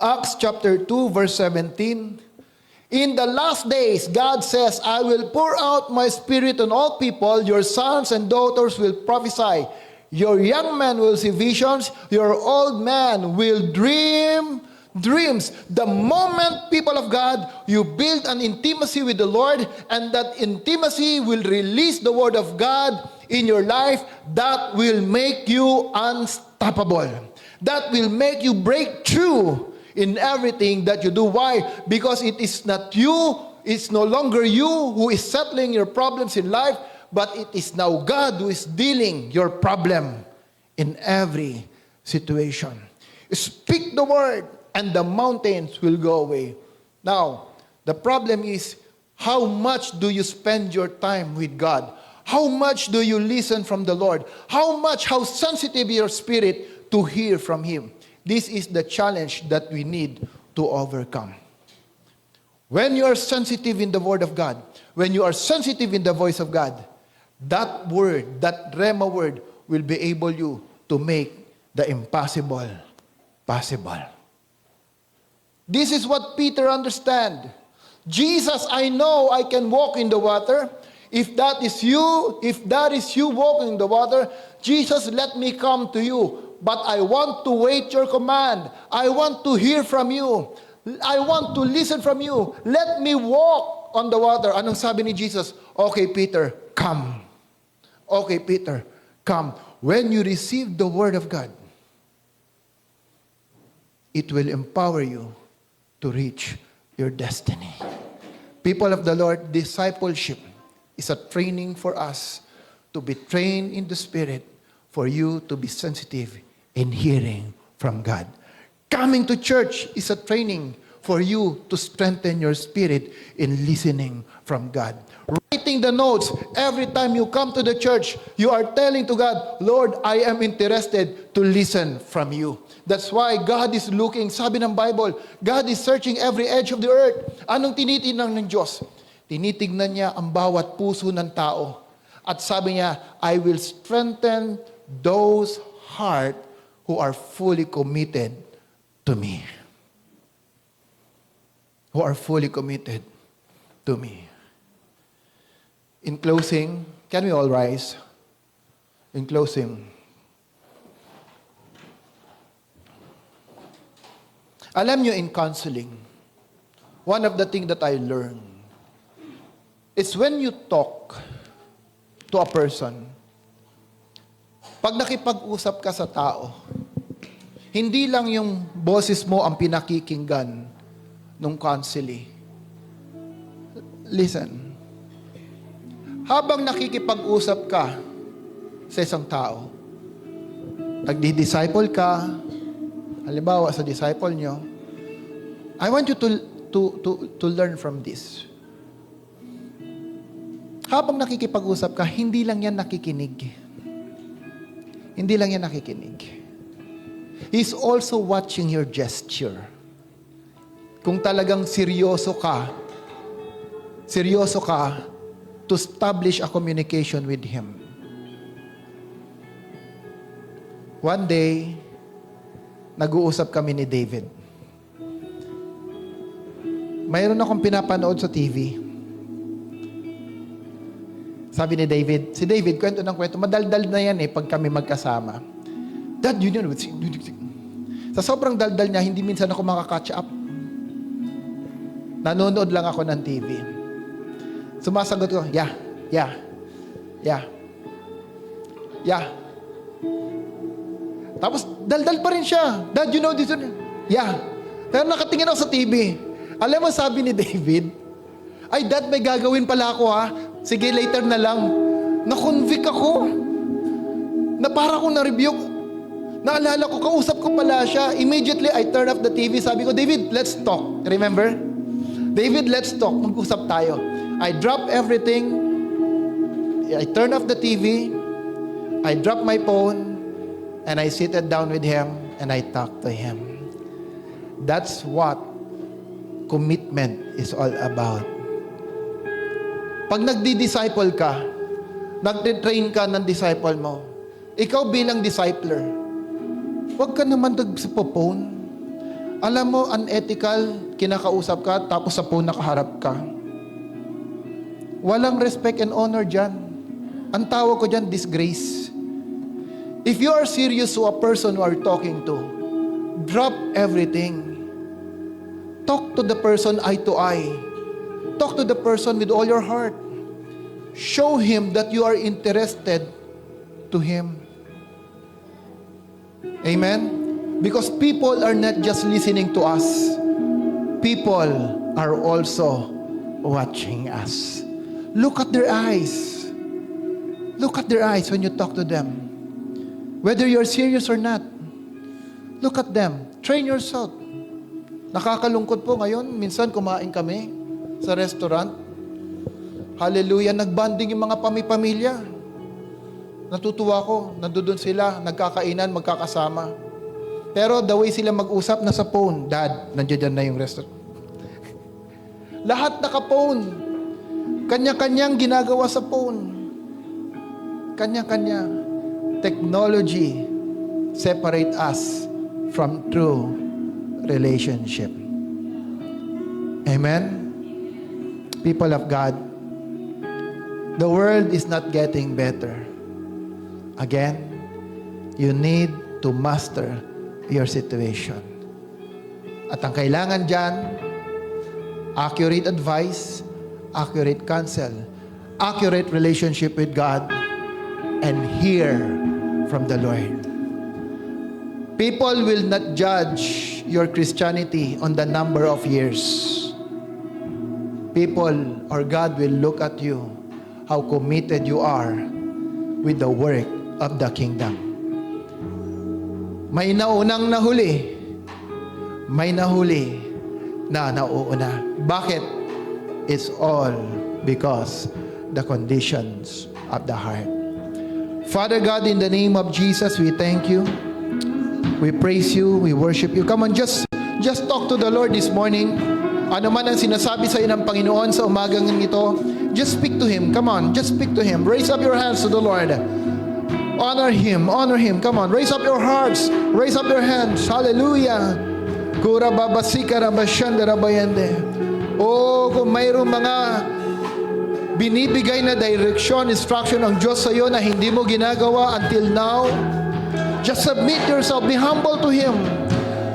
Acts chapter 2, verse 17. In the last days, God says, I will pour out my Spirit on all people. Your sons and daughters will prophesy. Your young men will see visions. Your old man will dream dreams. The moment, people of God, you build an intimacy with the Lord, and that intimacy will release the Word of God in your life, that will make you unstoppable. That will make you break through in everything that you do. Why? Because it is not you, it's no longer you who is settling your problems in life, but it is now God who is dealing your problem in every situation. Speak the word and the mountains will go away. Now, the problem is, how much do you spend your time with God? How much do you listen from the Lord? How sensitive your spirit to hear from Him? This is the challenge that we need to overcome. When you are sensitive in the Word of God, when you are sensitive in the voice of God, that word, that Rhema word, will be able you to make the impossible possible. This is what Peter understand. Jesus, I know I can walk in the water. If that is you walking in the water, Jesus, let me come to you. But I want to wait your command. I want to hear from you. I want to listen from you. Let me walk on the water. Anong sabi ni Jesus? Okay, Peter, come. Okay, Peter, come. When you receive the word of God, it will empower you to reach your destiny. People of the Lord, discipleship is a training for us to be trained in the Spirit, for you to be sensitive in hearing from God. Coming to church is a training for you to strengthen your spirit in listening from God. Writing the notes, every time you come to the church, you are telling to God, Lord, I am interested to listen from you. That's why God is looking, sabi ng Bible, God is searching every edge of the earth. Anong tinitingnan ng Diyos? Tinitignan niya ang bawat puso ng tao. At sabi niya, I will strengthen those heart who are fully committed to me. Who are fully committed to me. In closing, can we all rise? In closing, alam nyo, in counseling, one of the things that I learned is when you talk to a person, pag nakipag-usap ka sa tao, hindi lang yung boses mo ang pinakikinggan nung counseling. Listen. Habang nakikipag-usap ka sa isang tao, nagdi-disciple ka, halimbawa sa disciple nyo, I want you to learn from this. Habang nakikipag-usap ka, hindi lang yan nakikinig. Hindi lang yan nakikinig. He's also watching your gesture. Kung talagang seryoso ka to establish a communication with Him. One day, nag-uusap kami ni David. Mayroon akong pinapanood sa TV. Sabi ni David, si David, kwento ng kwento, madaldal na yan pag kami magkasama. Dad, yun yun. Sa sobrang daldal niya, hindi minsan ako makaka-catch up. Nanonood lang ako ng TV. Sumasagot ko, yeah. Tapos, daldal pa rin siya. Dad, you know this? Yeah. Pero nakatingin ako sa TV. Alam mo, sabi ni David, ay, Dad, may gagawin pala ako ha. Sige, later na lang. Na-convict ako. Na para akong na-rebuke. Naalala ko, kausap ko pala siya. Immediately, I turned off the TV. Sabi ko, David, let's talk. Remember? David, let's talk. Mag-usap tayo. I drop everything. I turn off the TV. I drop my phone. And I seated down with him. And I talked to him. That's what commitment is all about. Pag nagdi-disciple ka, nagtitrain ka ng disciple mo, ikaw bilang discipler, huwag ka naman nagsipo-phone. Alam mo, unethical, kinakausap ka, tapos sa phone nakaharap ka. Walang respect and honor dyan. Ang tawag ko dyan, disgrace. If you are serious to a person you are talking to, drop everything. Talk to the person eye to eye. Talk to the person with all your heart. Show him that you are interested to him. Amen? Because people are not just listening to us. People are also watching us. Look at their eyes. Look at their eyes when you talk to them. Whether you're serious or not. Look at them. Train yourself. Nakakalungkot po ngayon. Minsan kumain kami sa restaurant. Hallelujah, nagbanding yung mga pamilya. Natutuwa ko, nandoon sila, nagkakainan, magkakasama. Pero the way sila mag-usap, nasa phone. Dad, nandiyan na yung restaurant. Lahat naka-phone. Kanya-kanyang ginagawa sa phone. Kanya-kanya. Technology separate us from true relationship. Amen? People of God, the world is not getting better. Again, you need to master your situation. At ang kailangan dyan, accurate advice, accurate counsel, accurate relationship with God, and hear from the Lord. People will not judge your Christianity on the number of years. People or God will look at you, how committed you are with the work of the kingdom. May naunang nahuli. May nahuli na nauuna. Bakit? It's all because the conditions of the heart. Father God, in the name of Jesus, we thank you. We praise you. We worship you. Come on, just talk to the Lord this morning. Ano man ang sinasabi sa iyo ng Panginoon sa umagang ito, just speak to Him. Come on, just speak to Him. Raise up your hands to the Lord. Honor Him, honor Him. Come on, raise up your hearts. Raise up your hands. Hallelujah. Kura babasika rabasyanda rabayande. Oh, kung mayroong mga binibigay na direction, instruction ng Diyos sa iyo na hindi mo ginagawa until now, just submit yourself. Be humble to Him.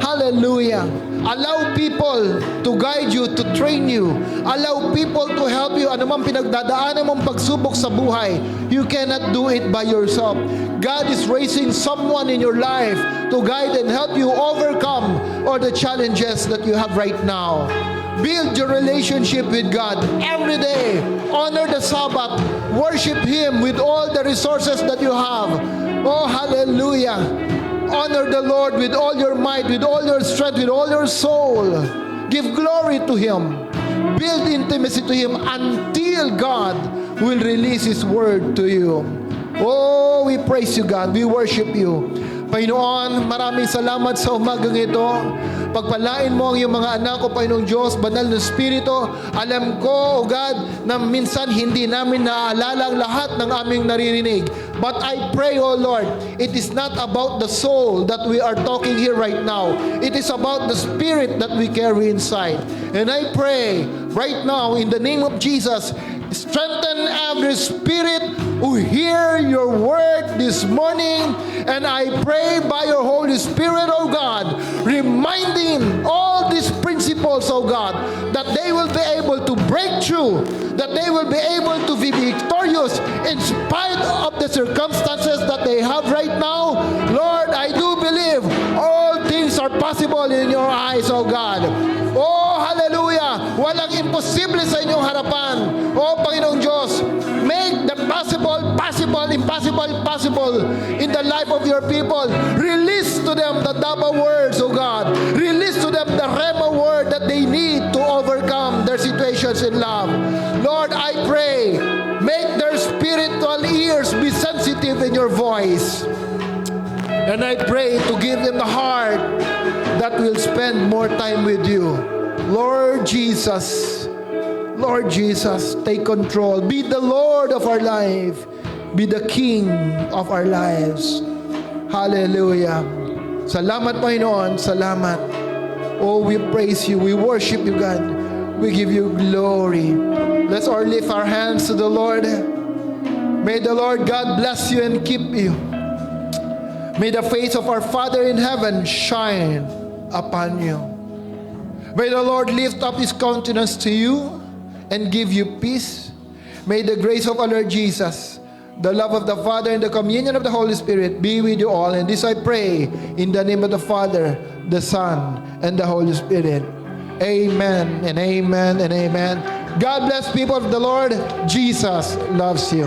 Hallelujah. Allow people to guide you, to train you. Allow people to help you. Ano man pinagdadaanan mong pagsubok sa buhay, you cannot do it by yourself. God is raising someone in your life to guide and help you overcome all the challenges that you have right now. Build your relationship with God every day. Honor the Sabbath. Worship Him with all the resources that you have. Oh, hallelujah. Honor the Lord with all your might, with all your strength, with all your soul. Give glory to Him. Build intimacy to Him until God will release His word to you. Oh, we praise you, God. We worship you. Panginoon, maraming salamat sa umagang ito. Pagpalain mo ang iyong mga anak ko, Panginoong Diyos, banal na Espiritu. Alam ko, O God, na minsan hindi namin naaalala ang lahat ng aming naririnig. But I pray, O Lord, it is not about the soul that we are talking here right now. It is about the spirit that we carry inside. And I pray right now, in the name of Jesus, strengthen every spirit who hear your word this morning. And I pray by your Holy Spirit, O God, reminding all these principles, O God, that they will be able to break through, that they will be able to be victorious in spite of the circumstances that they have right now. Lord, I do believe all things are possible in your eyes, O God. Oh, hallelujah! Walang imposible sa inyong harapan. Oh, Panginoong Diyos, make the possible, possible, impossible, possible in the life of your people. Release to them the Daba words, oh God. Release to them the Rema word that they need to overcome their situations in love. Lord, I pray, make their spiritual ears be sensitive in your voice. And I pray to give them the heart that will spend more time with you. Lord Jesus, take control. Be the Lord of our life. Be the King of our lives. Hallelujah. Salamat, Panginoon. Salamat. Oh, we praise you. We worship you, God. We give you glory. Let's all lift our hands to the Lord. May the Lord God bless you and keep you. May the face of our Father in heaven shine upon you. May the Lord lift up His countenance to you and give you peace. May the grace of our Lord Jesus, the love of the Father, and the communion of the Holy Spirit be with you all. And this I pray in the name of the Father, the Son, and the Holy Spirit. Amen and amen and amen. God bless, people of the Lord. Jesus loves you.